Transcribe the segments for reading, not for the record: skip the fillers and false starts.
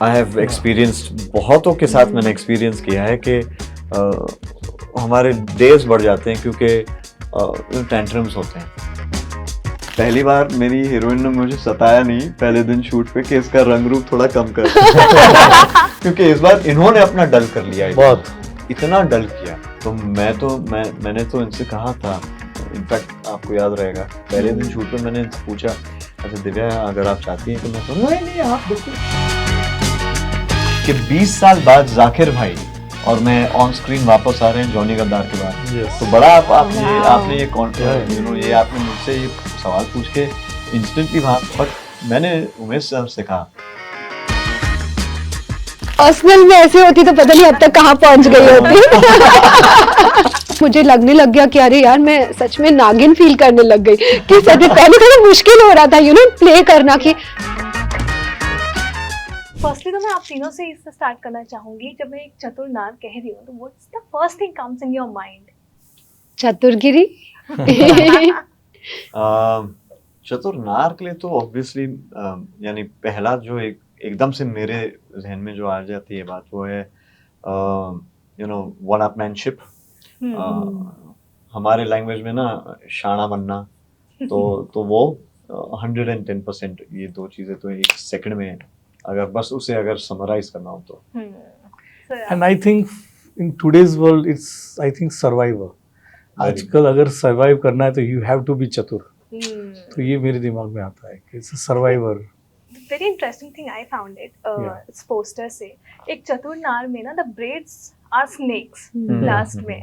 I have experienced, बहुतों के साथ मैंने एक्सपीरियंस किया है कि हमारे डेज बढ़ जाते हैं क्योंकि टेंट्रम्स होते हैं। पहली बार मेरी हीरोइन ने मुझे सताया नहीं पहले दिन शूट पे कि इसका रंग रूप थोड़ा कम कर क्योंकि इस बार इन्होंने अपना डल कर लिया, बहुत इतना डल किया। तो मैंने तो इनसे कहा था, इनफैक्ट आपको याद रहेगा पहले दिन शूट पे मैंने इनसे पूछा, अच्छा दिव्या अगर आप चाहती हैं तो मैं तो नहीं आप देखिए कि 20 साल बाद जाकिर भाई और मैं ऑन स्क्रीन वापस आ रहे हैं जॉनी गद्दार के बाद। तो बड़ा आपने ये ये आपने मुझसे ये सवाल पूछ के इंस्टेंटली वहाँ, बट मैंने उमेश सर से कहा पर्सनल में ऐसे होती तो पता नहीं अब तक कहाँ पहुंच गई होती। मुझे लगने लग गया कि अरे यार मैं सच में नागिन फील करने लग गई कि सच में पहले थोड़ा मुश्किल हो रहा था प्ले करना कि। फर्स्टली तो मैं आप तीनों से इससे स्टार्ट करना चाहूंगी, जब मैं एक चतुर नार कह रही हूँ तो what's the first thing comes in your mind? चतुरगिरी। चतुर नार के लिए तो ऑब्वियसली यानी पहला जो एकदम से मेरे जहन में जो आ जाती है बात वो है वन अपमैनशिप। हमारे लैंग्वेज में ना शाना बनना, तो वो 110% ये दो चीजें तो एक सेकंड में अगर बस उसे अगर समराइज करना हो तो। And I think in today's world it's I think survivor. आजकल अगर सर्वाइव करना है तो यू हैव टू बी चतुर। तो ये मेरे दिमाग में आता है कि it's survivor. Very interesting thing I found it poster से, एक चतुर नार में ना the breads are snacks last में।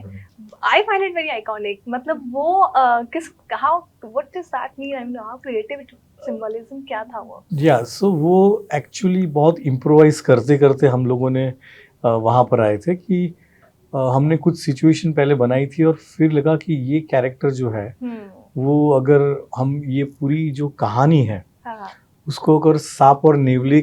I find it very iconic. मतलब वो what does that mean? I mean how creative symbolism क्या था वो? सो वो एक्चुअली बहुत इम्प्रोवाइज करते करते हम लोगों ने वहाँ पर आए थे कि हमने कुछ सिचुएशन पहले बनाई थी और फिर लगा कि ये कैरेक्टर जो है वो अगर हम ये पूरी जो कहानी है उसको अगर सांप और नेवले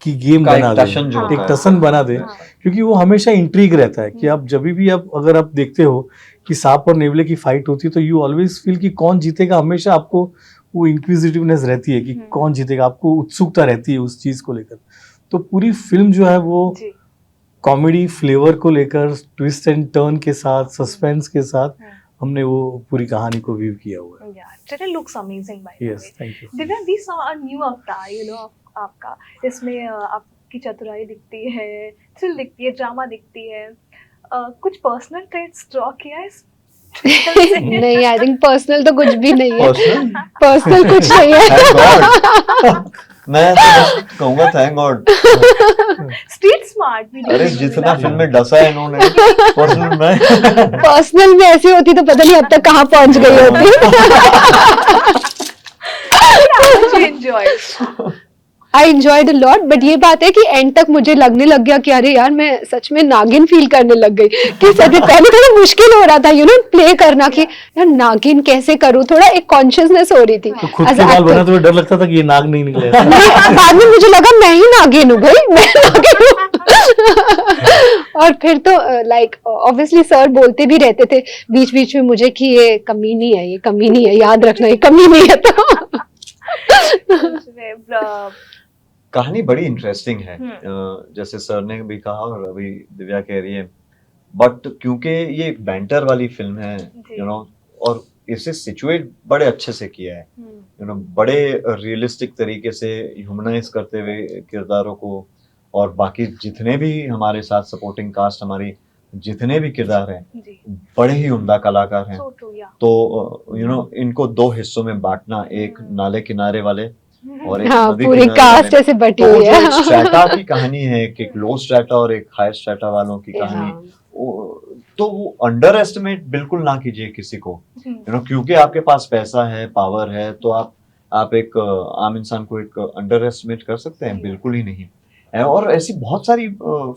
की गेम बना दे, एक टसन बना दे, क्योंकि वो हमेशा इंट्रीग रहता है कि आप जब भी अगर आप देखते हो कि सांप और नेवले की फाइट होती है तो यू ऑलवेज फील कि कौन जीतेगा। हमेशा आपको वो इंक्विजिटिवनेस रहती है कि कौन जीतेगा, आपको उत्सुकता रहती है उस चीज को लेकर। तो पूरी फिल्म जो है वो कॉमेडी फ्लेवर को लेकर ट्विस्ट एंड टर्न के साथ, सस्पेंस के साथ हमने वो पूरी कहानी को व्यू किया हुआ है। It looks amazing by the way. Yes, thank you. Divya, we saw a new avatar, आपका इसमें आपकी चतुराई दिखती है, थ्रिल दिखती है, ड्रामा दिखती है। कुछ पर्सनल ट्रेट्स ड्रॉ किया है नहीं, आई थिंक पर्सनल तो कुछ भी नहीं है। पर्सनल कुछ नहीं है। मैं तो बस कहूँगा थैंक गॉड। स्ट्रीट स्मार्ट भी। अरे जितना फिल्म में डसा है इन्होंने, पर्सनल में ऐसी होती तो पता नहीं अब तक कहाँ पहुंच गई होती। I enjoyed a lot, but ये बात है कि एंड तक मुझे लगने लग गया कि अरे यार मैं सच में नागिन फील करने लग गई कि सच में पहले थोड़ा मुश्किल हो रहा था प्ले करना कि यार नागिन कैसे करूं, थोड़ा एक कॉन्शियसनेस हो रही थी। तो खुद के बाल बना तो डर लगता था कि ये नाग नहीं निकलेगा। बाद में मुझे लगा मैं ही नागिन हूँ भाई, मैं नागिन हूँ। और फिर तो लाइक ऑब्वियसली सर बोलते भी रहते थे बीच बीच में मुझे कि ये कमी नहीं है, ये कमी नहीं है, याद रखना ये कमी नहीं है। तो कहानी बड़ी इंटरेस्टिंग है, जैसे सर ने भी कहा और अभी दिव्या कह रही है, बट क्योंकि ये एक बैंटर वाली फिल्म है और इसे सिचुएट बड़े अच्छे से किया है, बड़े रियलिस्टिक तरीके से ह्यूमनाइज करते हुए किरदारों को, और बाकी जितने भी हमारे साथ सपोर्टिंग कास्ट हमारी जितने भी किरदार हैं बड़े ही उम्दा कलाकार हैं। तो इनको दो हिस्सों में बांटना, एक नाले किनारे वाले और एक नदी पूरी कास्ट ऐसे बटी हुई है। स्ट्रैटा की कहानी है, एक लो स्ट्रैटा और एक हाई स्ट्रैटा वालों की कहानी। तो वो अंडर एस्टिमेट बिल्कुल ना कीजिए किसी को, क्योंकि आपके पास पैसा है, पावर है, तो आप एक आम इंसान को एक अंडर एस्टिमेट कर सकते हैं? बिल्कुल ही नहीं। और ऐसी बहुत सारी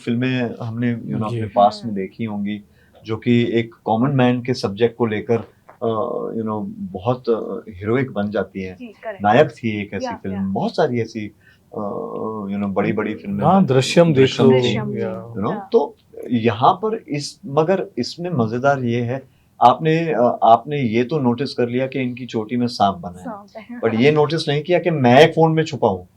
फिल्में हमने अपने पास में देखी होंगी जो कि एक कॉमन मैन के सब्जेक्ट को लेकर बहुत हीरोइक बन जाती है। नायक थी एक ऐसी फिल्म, बहुत सारी ऐसी बड़ी बड़ी फिल्में, दृश्यम देख लो। तो यहाँ पर मगर इसमें मजेदार ये है, आपने ये तो नोटिस कर लिया कि इनकी चोटी में सांप बना है, बट ये नोटिस नहीं किया कि मैं एक फोन में छुपा हूँ।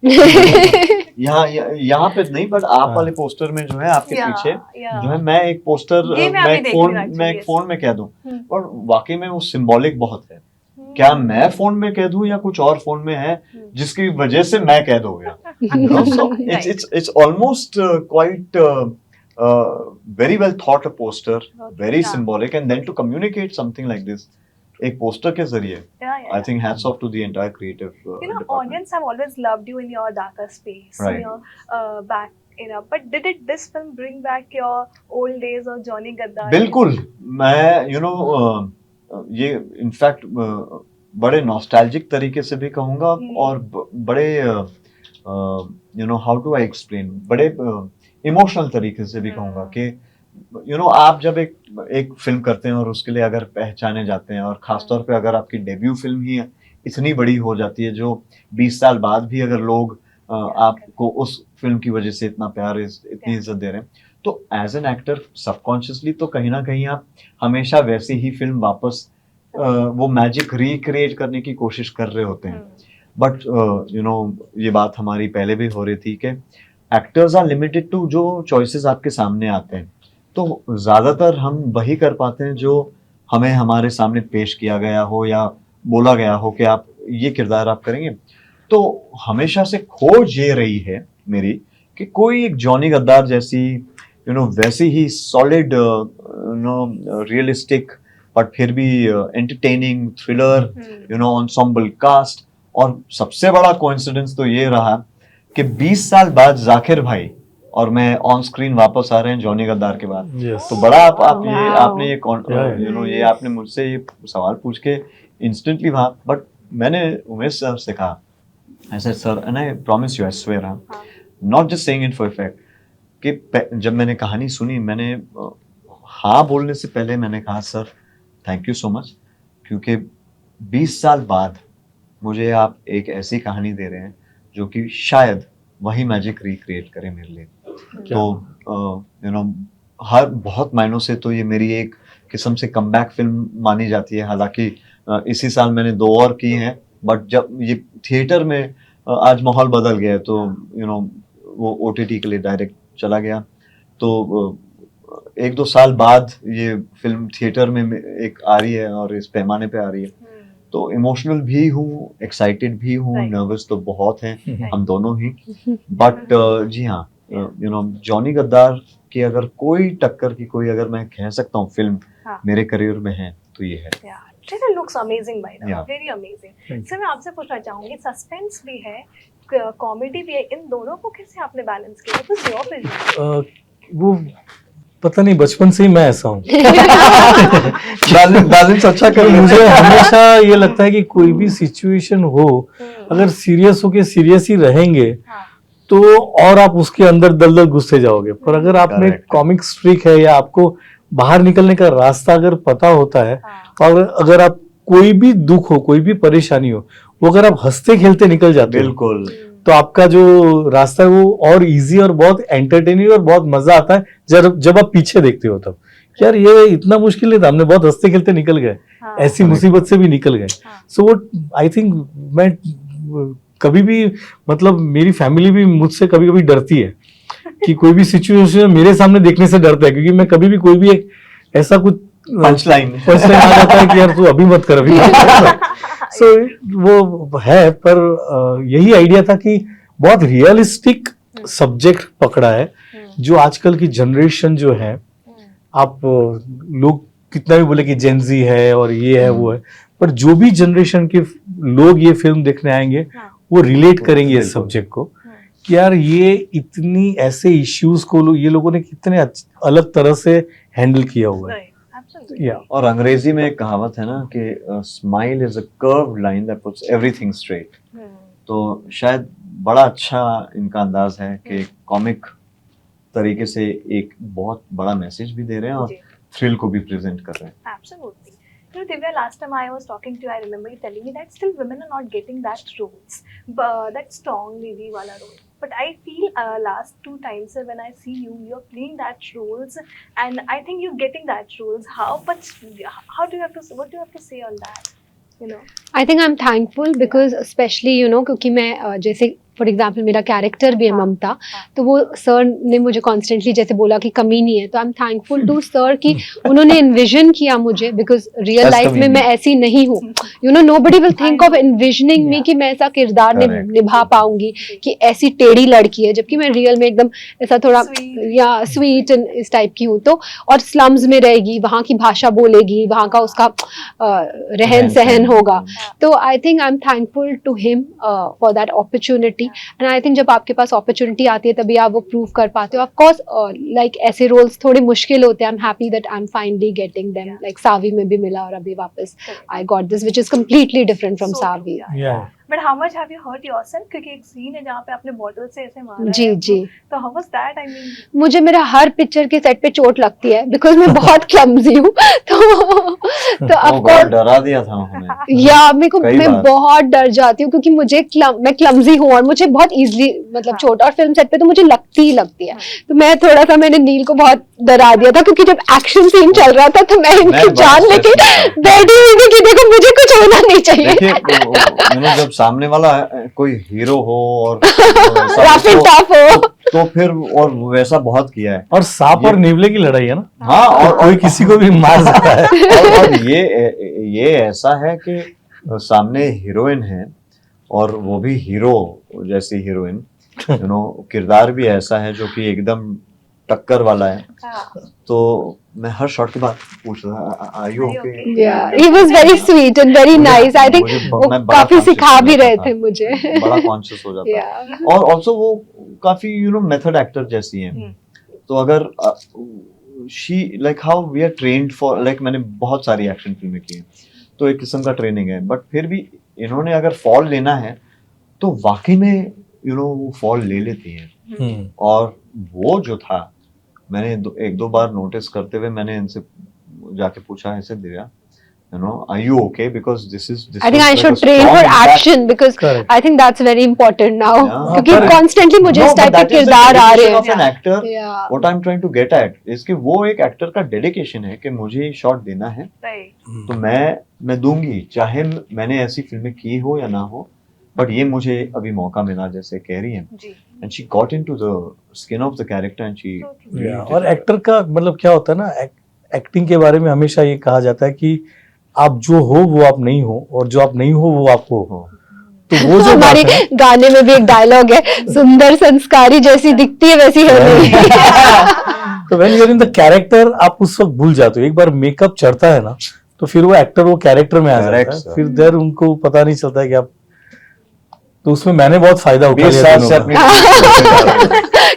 यहाँ पे नहीं, बट आप हाँ। वाले पोस्टर में जो है आपके Yeah, पीछे yeah. जो है, मैं एक पोस्टर ये मैं मैं अभी एक देख फोन रही हूँ मैं एक actually, फोन में कह दूं, हम्म। और वाकई में वो सिंबॉलिक बहुत है। क्या मैं फोन में कह दूं या कुछ और फोन में है जिसकी वजह से मैं कह हो गया। So it's almost quite very well thought a poster, very Yeah. symbolic, and then to communicate something like this एक पोस्टर के जरिए, Yeah, I think hats off to the entire creative You know, department. audience have always loved you in your darker space, Right. in your back, but did this film bring back your old days of Johnny Gaddar? बिल्कुल, मैं ये in fact बड़े nostalgic तरीके से भी कहूँगा, और बड़े हाउ डू आई एक्सप्लेन, बड़े इमोशनल तरीके से भी कहूँगा कि आप जब एक फिल्म करते हैं और उसके लिए अगर पहचाने जाते हैं, और खासतौर पे अगर आपकी डेब्यू फिल्म ही इतनी बड़ी हो जाती है, जो 20 साल बाद भी अगर लोग आपको उस फिल्म की वजह से इतना प्यार, इतनी इज्जत दे रहे हैं, तो एज एन एक्टर सबकॉन्शियसली तो कहीं ना कहीं आप हमेशा वैसी ही फिल्म वापस वो मैजिक रिक्रिएट करने की कोशिश कर रहे होते हैं। बट ये बात हमारी पहले भी हो रही थी कि एक्टर्स आर लिमिटेड टू जो चॉइसेस आपके सामने आते हैं, तो ज्यादातर हम वही कर पाते हैं जो हमें हमारे सामने पेश किया गया हो या बोला गया हो कि आप ये किरदार आप करेंगे। तो हमेशा से खोज ये रही है मेरी कि कोई एक जॉनी गद्दार जैसी वैसी ही सॉलिड रियलिस्टिक, बट फिर भी एंटरटेनिंग थ्रिलर एंसेम्बल कास्ट। और सबसे बड़ा कोइंसिडेंस तो ये रहा कि 20 साल बाद जाकिर भाई और मैं ऑन स्क्रीन वापस आ रहे हैं जॉनी गद्दार के बाद। Yes. तो बड़ा आप ये Wow. आपने ये ये आपने मुझसे ये सवाल पूछ के इंस्टेंटली वहाँ, बट मैंने उमेश सर से कहा, I said, sir, and I promise you, I swear, not just saying it for effect, कि जब मैंने कहानी सुनी, मैंने हाँ बोलने से पहले मैंने कहा, sir thank you so much, क्योंकि 20 साल बाद मुझे आप एक ऐसी कहानी दे रहे हैं जो कि शायद वही मैजिक रिक्रिएट करे मेरे लिए। तो हर बहुत मायनों से तो ये मेरी एक किस्म से कमबैक फिल्म मानी जाती है। हालांकि इसी साल मैंने 2 और की हैं, बट जब ये थिएटर में आज माहौल बदल गया है, तो वो OTT के लिए डायरेक्ट चला गया, तो 1-2 साल बाद ये फिल्म थिएटर में एक आ रही है और इस पैमाने पे आ रही है। तो इमोशनल भी हूँ, एक्साइटेड भी हूँ, नर्वस तो बहुत हैं हम दोनों ही, बट जी हाँ, जॉनी गद्दार की अगर कोई टक्कर की कोई, अगर मैं कह सकता हूँ फिल्म मेरे करियर में है तो ये है। ट्रेलर लुक्स अमेजिंग भाई, Yeah. Very amazing. सर मैं आपसे पूछना चाहूंगी, सस्पेंस भी है, कॉमेडी भी है, इन दोनों को कैसे आपने बैलेंस किया? What was your vision? वो पता नहीं, बचपन से ही मैं ऐसा हूँ। बैलेंस अच्छा कर मुझे हमेशा ये लगता है कि कोई भी सिचुएशन हो, अगर सीरियस हो के सीरियस ही रहेंगे तो और आप उसके अंदर दलदल घुसते जाओगे। पर अगर आप में कॉमिक स्ट्रीक है या आपको बाहर निकलने का रास्ता अगर पता होता है, और अगर आप कोई भी दुख हो, कोई भी परेशानी हो, वो अगर आप हंसते खेलते निकल जाते हो, बिल्कुल, तो आपका जो रास्ता है वो और इजी और बहुत एंटरटेनिंग और बहुत मजा आता है जब आप पीछे देखते हो तब, यार ये इतना मुश्किल नहीं था, हमने बहुत हंसते खेलते निकल गए, ऐसी मुसीबत से भी निकल गए। सो वो आई थिंक मैं कभी भी, मतलब मेरी फैमिली भी मुझसे कभी कभी डरती है कि कोई भी सिचुएशन मेरे सामने देखने से डरता है, क्योंकि मैं कभी भी कोई भी एक ऐसा कुछ पंचलाइन आ जाता है कि यार तू अभी मत कर, अभी मत कर। सो वो है, पर यही आइडिया था कि बहुत रियलिस्टिक सब्जेक्ट पकड़ा है, जो आजकल की जनरेशन जो है, आप लोग कितना भी बोले कि जेनजी है और ये है वो है, पर जो भी जनरेशन के लोग ये फिल्म देखने आएंगे वो रिलेट करेंगे इस सब्जेक्ट को, कि यार ये इतनी ऐसे इश्यूज को ये लोगों ने कितने अलग तरह से हैंडल किया हुआ है। और अंग्रेजी में एक कहावत है ना कि smile is a curved line that puts everything straight. तो शायद बड़ा अच्छा इनका अंदाज है कि कॉमिक तरीके से एक बहुत बड़ा मैसेज भी दे रहे हैं और थ्रिल को भी प्रेजेंट कर रहे हैं। Absolutely. You know, Divya, last time I was talking to you, I remember you telling me that still women are not getting that roles, that strong lady wala role. But I feel last 2 times when I see you, you're playing that roles, and I think you're getting that roles. What do you have to say on that? You know? I think I'm thankful because especially क्योंकि मैं जैसे for example मेरा character भी है ममता, तो वो sir ने मुझे कॉन्स्टेंटली जैसे बोला कि कमी नहीं है, तो I am thankful to sir कि उन्होंने इन्विजन किया मुझे, बिकॉज रियल That's लाइफ कमी में मैं नहीं। ऐसी नहीं हूँ, you know nobody will think of envisioning me कि मैं ऐसा किरदार Correct. निभा पाऊंगी कि ऐसी टेढ़ी लड़की है, जबकि मैं रियल में एकदम ऐसा थोड़ा Sweet. या स्वीट इस टाइप की हूँ। तो और स्लम्स में रहेगी, वहाँ की भाषा बोलेगी, वहाँ का उसका रहन सहन होगा। तो I think I am thankful to him for that opportunity, and I think जब आपके पास अपॉर्चुनिटी आती है तभी आप वो प्रूव कर पाते हो। ऑफ कोर्स लाइक ऐसे रोल्स थोड़े मुश्किल होते हैं, I am happy that I am finally getting them, like Saavi में भी मिला और अभी वापस I got this which is completely different from So Saavi. true, Yeah. But how much have you hurt yourself? क्योंकि एक सीन है जहाँ पे आपने बॉटल से ऐसे मारा जी है, जी, तो how was that? I mean, मुझे मेरा हर पिक्चर के सेट पे चोट लगती है बिकॉज मैं बहुत क्लमजी हूँ। तो Oh ऑफ God, डरा दिया था हमें। या मेरे को कई मैं बार। बहुत डर जाती हूँ क्योंकि मुझे मैं क्लमजी हूँ और मुझे बहुत इजीली मतलब चोट, और फिल्म सेट पे तो मुझे लगती ही लगती है। तो मैं थोड़ा सा मैंने नील को बहुत डरा दिया था क्योंकि जब एक्शन सीन चल रहा था तो मैं इनकी बहुत जान लेके stress में था। बैठी हुई थी कि देखो मुझे कुछ होना नहीं चाहिए। देखिए जब सामने वाला कोई हीरो हो और रफ एंड टफ हो। तो फिर और वैसा बहुत किया है। और सांप और नीवले की लड़ाई है ना, हाँ, और कोई किसी को भी मार सकता है। और ये ऐसा है कि सामने हीरोइन है और वो भी हीरो जैसी हीरोइन, किरदार भी ऐसा है जो कि एकदम टक्कर वाला है। हाँ, तो मैं हर शॉट के बाद पूछ रहा are you Are you okay. okay? Yeah, he was very sweet and very nice. I think वो मैं बड़ा काफी conscious सिखा हो भी जाता रहे था। थे मुझे। बड़ा कॉन्शियस हो जाता है। Yeah. और ऑल्सो वो काफी मेथड एक्टर जैसी हैं। हम्म। तो अगर she like how we are trained for, like मैंने बहुत सारी एक्शन फिल्में की हैं तो एक किस्म का ट्रेनिंग है, बट फिर भी इन्होंने अगर फॉल लेना है तो वाकई में वो फॉल ले लेती हैं। और वो जो था मैंने एक दो बार नोटिस करते हुए मैंने इनसे जाके पूछा ऐसे Divya are you okay, because this I think was I like should a train strong for impact. action because Correct. I think that's very important now. Yeah. क्योंकि Correct. constantly मुझे No, इस but टाइप के that is the किरदार आ रहे dedication हैं। of an actor. Yeah. What I'm trying to get at is कि वो एक एक्टर का डेडिकेशन है कि मुझे ये शॉट देना है right. तो मैं दूंगी, चाहे मैंने ऐसी फिल्में की हो या ना हो, बट ये मुझे अभी मौका मिला जैसे कह रही हैं। जी, And she got into the skin of the character and she so true. really did और that. एक्टर का मतलब क्या होता है ना, एक्टिंग के बारे में हमेशा ये कहा जाता है कि आप जो हो वो आप नहीं हो, और जो आप नहीं हो वो आपको हो। तो वो जो बात हमारे है, गाने में भी एक डायलॉग है, सुंदर संस्कारी जैसी दिखती है वैसी है नहीं। तो when you are in the character आप उस वक्त भूल जाते हो। एक बार मेकअप चढ़ता है ना तो फिर वो एक्टर वो कैरेक्टर में आ Correct, जाता है, sir. फिर देर उनको पता नहीं चलता है कि आप, तो उसमें मैंने बहुत फायदा उठा 20 लिया साल दोनों से का। अपनी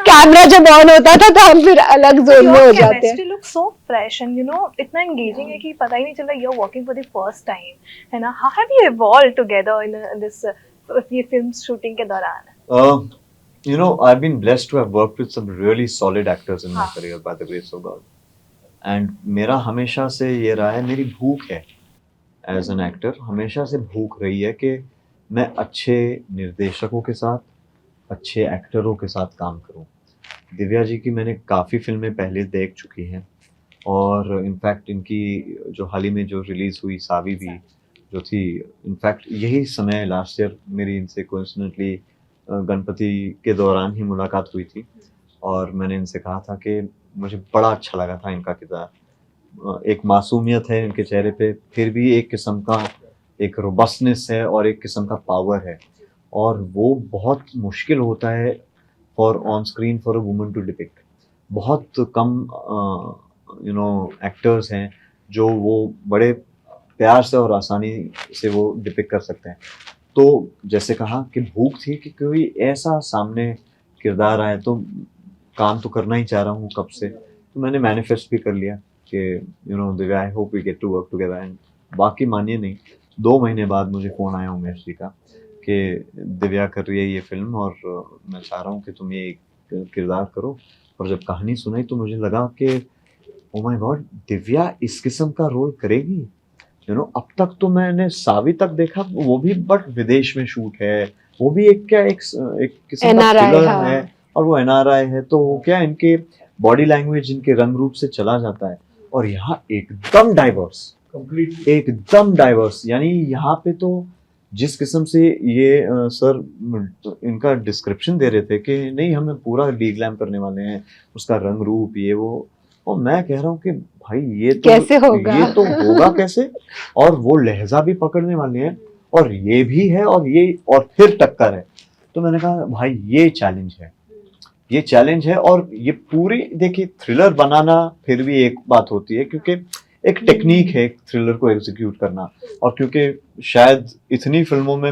कैमरा जब ऑन होता था तो हम फिर अलग जोन में हो Your जाते हैं। chemistry looks so fresh and इतना engaging है कि पता ही नहीं चल रहा you're working for the first time, है ना? How have you evolved together in this ये film shooting के दौरान? I've been blessed to have worked with some really solid actors in my हाँ. career by the grace of God. And मेरा हमेशा से ये रहा है, मेरी भूख है एज एन एक्टर, हमेशा से भूख रही है कि मैं अच्छे निर्देशकों के साथ, अच्छे एक्टरों के साथ काम करूं। दिव्या जी की मैंने काफ़ी फिल्में पहले देख चुकी हैं और इनफैक्ट इनकी जो हाल ही में जो रिलीज़ हुई सावी भी जो थी, इनफैक्ट यही समय लास्ट ईयर मेरी इनसे कोइंसिडेंटली गणपति के दौरान ही मुलाकात हुई थी और मैंने इनसे कहा था कि मुझे बड़ा अच्छा लगा था इनका किरदार। एक मासूमियत है इनके चेहरे पे, फिर भी एक किस्म का एक रोबस्टनेस है और एक किस्म का पावर है, और वो बहुत मुश्किल होता है for on screen for a woman to depict. बहुत कम एक्टर्स हैं जो वो बड़े प्यार से और आसानी से वो डिपिक्ट कर सकते हैं। तो जैसे कहा कि भूख थी कि कोई ऐसा सामने किरदार आए, तो काम तो करना ही चाह रहा हूँ कब से, तो मैंने मैनिफेस्ट भी कर लिया कि Divya I hope we get to work together. And बाकी मानिए नहीं, 2 महीने बाद मुझे फ़ोन आया उमेश जी का कि दिव्या कर रही है ये फिल्म और मैं चाह रहा हूँ कि तुम ये किरदार करो। और जब कहानी सुनाई तो मुझे लगा कि ओ माय गॉड, दिव्या इस किस्म का रोल करेगी। अब तक तो मैंने सावी तक देखा, वो भी बट विदेश में शूट है, वो भी एक किस्म का NRI, thriller हाँ। है और वो NRI है, तो वो क्या इनके बॉडी लैंग्वेज इनके रंग रूप से चला जाता है। और यहाँ एकदम डाइवर्स, एकदम डाइवर्स, यानी यहाँ पे तो जिस किस्म से ये सर इनका डिस्क्रिप्शन दे रहे थे कि नहीं हमें पूरा डीग्लैम करने वाले हैं, उसका रंग रूप ये वो, और मैं कह रहा हूँ कि भाई ये तो कैसे होगा? ये तो होगा कैसे, और वो लहजा भी पकड़ने वाले हैं और ये भी है और ये और फिर टक्कर है। तो मैंने कहा भाई ये चैलेंज है, ये चैलेंज है। और ये पूरी देखिए थ्रिलर बनाना फिर भी एक बात होती है, क्योंकि एक टेक्निक है एक थ्रिलर को एग्जीक्यूट करना, और क्योंकि शायद इतनी फिल्मों में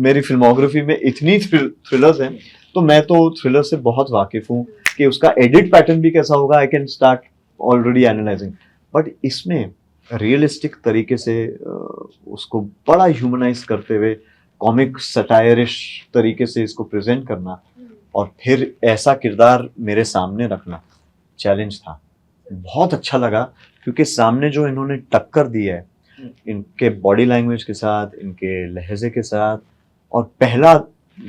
मेरी फिल्मोग्राफी में इतनी थ्रिलर्स हैं, तो मैं तो थ्रिलर से बहुत वाकिफ हूँ कि उसका एडिट पैटर्न भी कैसा होगा, I can start already analysing. But इसमें रियलिस्टिक तरीके से उसको बड़ा ह्यूमनाइज करते हुए कॉमिक सटायरिश तरीके से इसको प्रेजेंट करना और फिर ऐसा किरदार मेरे सामने रखना चैलेंज था। बहुत अच्छा लगा क्योंकि सामने जो इन्होंने टक्कर दी है इनके बॉडी लैंग्वेज के साथ, इनके लहजे के साथ, और पहला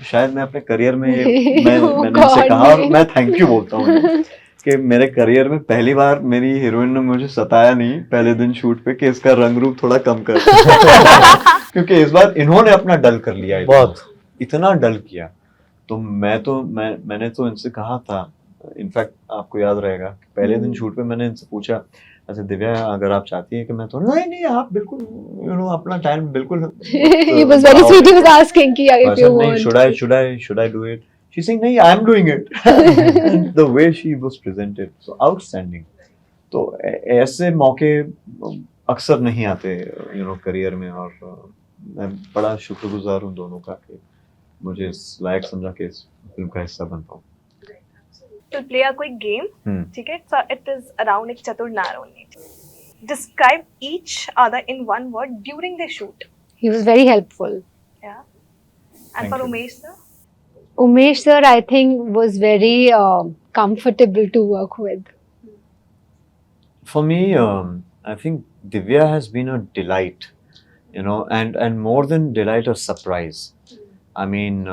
शायद मैं अपने करियर में मैंने इनसे कहा और मैं थैंक यू बोलता हूँ कि मेरे करियर में पहली बार मेरी हीरोइन ने मुझे सताया नहीं पहले दिन शूट पे कि इसका रंग रूप थोड़ा कम कर क्योंकि इस बार इन्होंने अपना डल कर लिया, बहुत इतना डल किया। तो मैंने तो इनसे कहा था, इनफैक्ट आपको याद रहेगा कि पहले दिन शूट पे मैंने इनसे पूछा, अच्छा दिव्या अगर आप चाहती हैं कि मैं तो नहीं आप बिल्कुल अपना टाइम बिल्कुल he was very sweet, he was asking कि if you want should I do it, she's saying नहीं I am doing it and the way she was presented so outstanding। तो ऐसे मौके अक्सर नहीं आते करियर में, और मैं बड़ा शुक्रगुजार हूँ दोनों का कि मुझे इस लायक समझा कि इस फिल्म का हिस्सा बन पाऊँ। To play a quick game, ठीक है? So it is around एक चतुर नार only. Describe each other in one word during the shoot. He was very helpful. Yeah. And for Umesh sir? Umesh sir, I think, was very comfortable to work with. For me, I think Divya has been a delight, and more than delight, a surprise. I mean,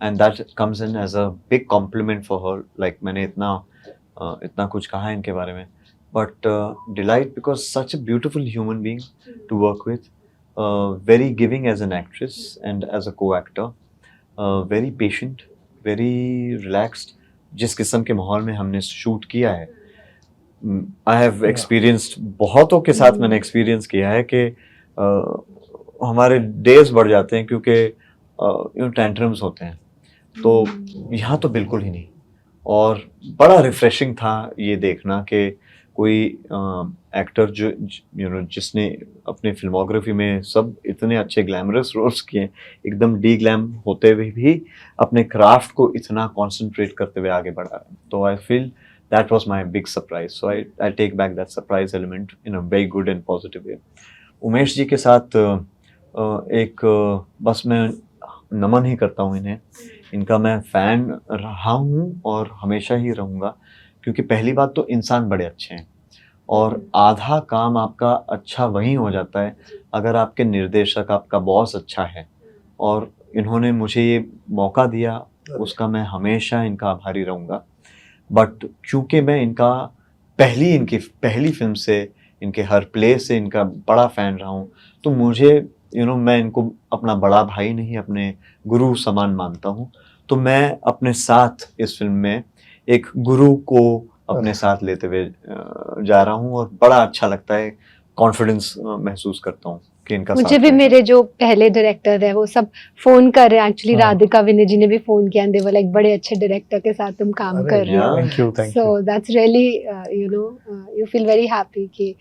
and that comes in as a big compliment for her. Like मैंने इतना कुछ कहा इनके बारे में, but delight because such a beautiful human being to work with, very giving as an actress and as a co-actor, very patient, very relaxed. जिस किस्म के माहौल में हमने शूट किया है, I have experienced, बहुतों के साथ मैंने एक्सपीरियंस किया है कि हमारे डेज बढ़ जाते हैं क्योंकि टेंट्रम्स होते हैं, तो यहाँ तो बिल्कुल ही नहीं। और बड़ा रिफ्रेशिंग था ये देखना कि कोई एक्टर जो जिसने अपने फिल्मोग्राफी में सब इतने अच्छे ग्लैमरस रोल्स किए, एकदम डी ग्लैम होते हुए भी अपने क्राफ्ट को इतना कॉन्सेंट्रेट करते हुए आगे बढ़ा रहे हैं। तो I feel that was my big surprise, so I take back that surprise element in a very good and positive way. Umesh ji के साथ बस मैं नमन ही करता हूँ इन्हें, इनका मैं फ़ैन रहा हूँ और हमेशा ही रहूँगा, क्योंकि पहली बात तो इंसान बड़े अच्छे हैं और आधा काम आपका अच्छा वहीं हो जाता है अगर आपके निर्देशक, आपका बॉस अच्छा है, और इन्होंने मुझे ये मौका दिया उसका मैं हमेशा इनका आभारी रहूँगा। बट क्योंकि मैं इनका इनकी पहली फिल्म से, इनके हर प्ले से इनका बड़ा फ़ैन रहा हूँ, तो मुझे मैं इनको अपना बड़ा भाई नहीं अपने गुरु समान मानता हूँ। तो मैं अपने साथ इस फिल्म में एक गुरु को अपने साथ लेते हुए जा रहा हूँ और बड़ा अच्छा लगता है, कॉन्फिडेंस महसूस करता हूँ कि इनका मुझे भी मेरे जो पहले डायरेक्टर है वो सब फोन कर रहे हैं। एक्चुअली राधिका विनय जी ने भी फोन किया, देवर लाइक बड़े अच्छे डायरेक्टर के साथ तुम काम कर रहे हो। Thank you. So that's really you feel very happy कि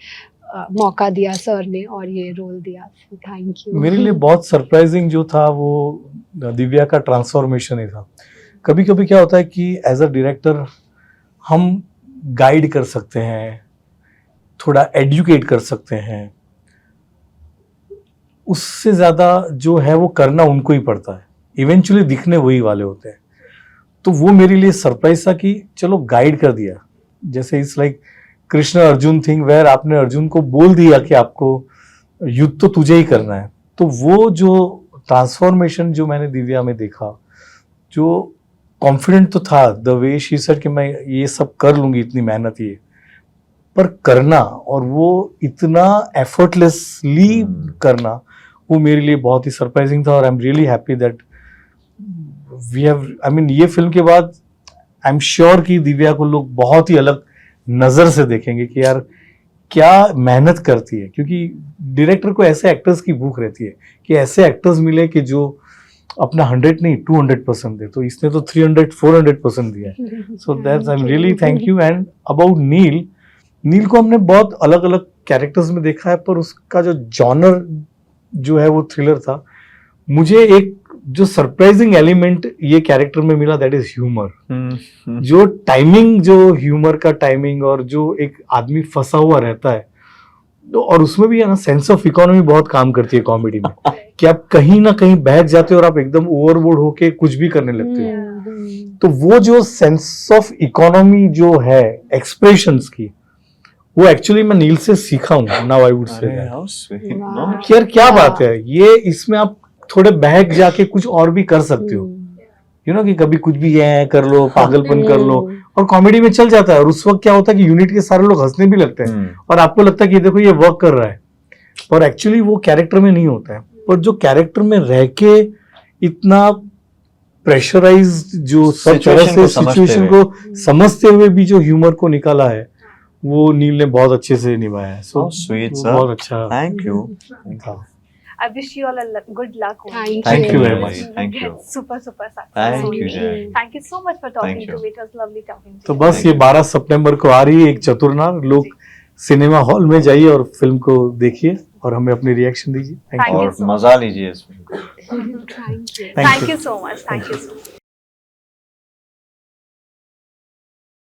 मौका दिया सर ने और ये रोल दिया। Thank you. मेरे लिए बहुत सरप्राइजिंग जो था वो दिव्या का ट्रांसफॉर्मेशन ही था। कभी कभी क्या होता है कि एज अ डायरेक्टर हम गाइड कर सकते हैं, थोड़ा एडुकेट कर सकते हैं, उससे ज़्यादा जो है वो करना उनको ही पड़ता है, इवेंचुअली दिखने वही वाले होते हैं। तो वो मेरे लिए सरप्राइज था कि चलो गाइड कर दिया, जैसे it's like Krishna Arjun thing where आपने अर्जुन को बोल दिया कि आपको युद्ध तो तुझे ही करना है। तो वो जो ट्रांसफॉर्मेशन जो मैंने दिव्या में देखा, जो कॉन्फिडेंट तो था द वे शी सेड कि मैं ये सब कर लूंगी, इतनी मेहनत ये पर करना, और वो इतना एफर्टलेसली करना, वो मेरे लिए बहुत ही सरप्राइजिंग था और I am really happy that we have, I mean ये फिल्म के बाद आई एम श्योर कि दिव्या को लोग बहुत ही अलग नजर से देखेंगे कि यार क्या मेहनत करती है, क्योंकि डायरेक्टर को ऐसे एक्टर्स की भूख रहती है कि ऐसे एक्टर्स मिले कि जो अपना 100 नहीं 200% दे, तो इसने तो 300-400% दिया है. So that's I am really thank you. And about Neel को हमने बहुत अलग अलग कैरेक्टर्स में देखा है, पर उसका जो जॉनर जो है वो थ्रिलर था. मुझे एक जो सरप्राइजिंग एलिमेंट ये कैरेक्टर में मिला दैट इज ह्यूमर. जो टाइमिंग, जो ह्यूमर का टाइमिंग और जो एक आदमी फंसा हुआ रहता है, तो और उसमें भी है ना सेंस ऑफ इकोनॉमी बहुत काम करती है कॉमेडी में कि आप कहीं ना कहीं बहक जाते हो और आप एकदम ओवरबोर्ड होके कुछ भी करने लगते हो. तो वो जो सेंस ऑफ इकोनॉमी जो है एक्सप्रेशंस की, वो एक्चुअली मैं नील से सीखा हूँ. नाउ आई वुड से कि यार क्या बात है ये, इसमें आप थोड़े बहक जाके कुछ और भी कर सकते हो. यू नो कि कभी कुछ भी है कर लो, पागलपन कर लो, और कॉमेडी में चल जाता है. और उस वक्त क्या होता है कि यूनिट के सारे लोग हंसने भी लगते हैं और आपको लगता है कि देखो ये वर्क कर रहा है, और एक्चुअली वो कैरेक्टर में नहीं होता है. पर जो कैरेक्टर में रह के इतना प्रेशराइज्ड जो सब तरह से सिचुएशन को समझते हुए भी जो ह्यूमर को निकाला है, वो नील ने बहुत अच्छे से निभाया है. सो स्वीट सर, बहुत अच्छा थैंक यू. था. I wish you all good luck. Thank you very much. Thank you. Super success. Thank you, Jay. Thank you so much for talking Thank you. to me. It was lovely talking to तो you. बस ये 12 सितंबर को आ रही है एक चतुरनार. लोग cinema hall में जाइए और फिल्म को देखिए और हमें अपनी रिएक्शन दीजिए. Thank Thank you. you और so मजा लीजिए इसमें. Thank you. Thank you so much. Thank you so much.